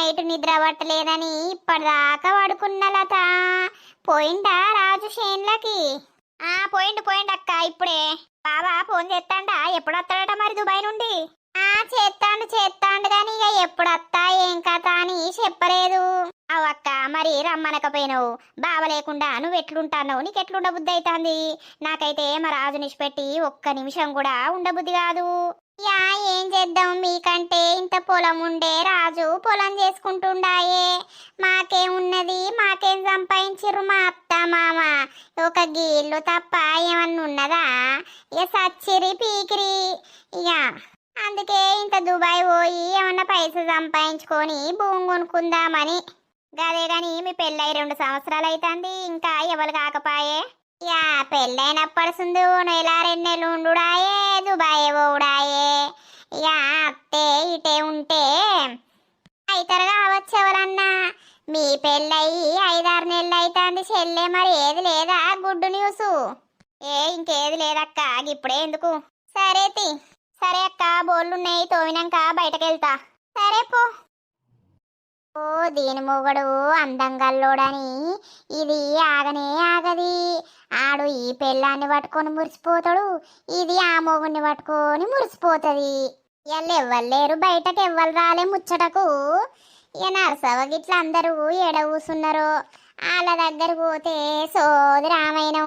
Night నిద్ర పట్టలేదని ఇప్పటిదాకా పడుకున్న లత. పోయిండా రాజు షేన్లకి? పోయిండు పోయిండు అక్క ఇప్పుడే. బాబా ఫోన్ చేస్తాండా? ఎప్పుడు వస్తాడట మరి దుబాయ్ నుండి? చేస్తాండు చేస్తాండు గాని ఇక ఎప్పుడు వస్తా ఏం కథ అని చెప్పలేదు. అవక్క మరి రమ్మనకపోయినావు. బావ లేకుండా నువ్వు ఎట్లుంటావు? నీకు ఎట్లుండ బుద్ధి అవుతుంది? నాకైతే మా రాజు నిష్పెట్టి ఒక్క నిమిషం కూడా ఉండబుద్ధి కాదు. యా ఏం చేద్దాం, మీకంటే ఇంత పొలం ఉండే రాజు పొలం చేసుకుంటుండాయే. మాకేమున్నది, మాకేం సంపాదించిర్రు మా అత్త మామ? ఒక గీళ్ళు తప్ప ఏమన్నా ఉన్నదా? ఇక సచ్చిరి పీకిరి. ఇక అందుకే ఇంత దుబాయ్ పోయి ఏమన్నా పైసలు సంపాదించుకొని భూమి కొనుక్కుందామని. గదే గాని మీ పెళ్ళై 2 సంవత్సరాలు అవుతుంది, ఇంకా ఎవరు కాకపాయే. యా పెళ్ళైనప్పటి సుందు నెల 2 నెలలు ఉండుడాయే, దుబాయ్ పోవుడాయే. యా అత్తే ఇటే ఉంటే అయితారు కావచ్చు ఎవరన్నా. మీ పెళ్ళయి 5-6 నెలలు అవుతుంది చెల్లె, మరి ఏది లేదా గుడ్డు న్యూస్? ఇంకేది లేదక్క, ఇప్పుడే ఎందుకు? సరేతి సరే అక్క, బోళ్ళున్నాయి తోమినాక బయటకెళ్తా. సరే పో. ఓ దీని మొగడు అందంగల్లోడని ఇది ఆగనే ఆగది. ఆడు ఈ పెళ్ళాన్ని పట్టుకొని మురిసిపోతాడు, ఇది ఆ మొగుడిని పట్టుకొని మురిసిపోతుంది. ఎవ్వలేరు బయటకు, ఎవ్వరు రాలే ముచ్చటకు. ఇక నరసవ గిట్ల అందరూ ఎడ కూసున్నారు. వాళ్ళ దగ్గర పోతే సోది రామాయణం.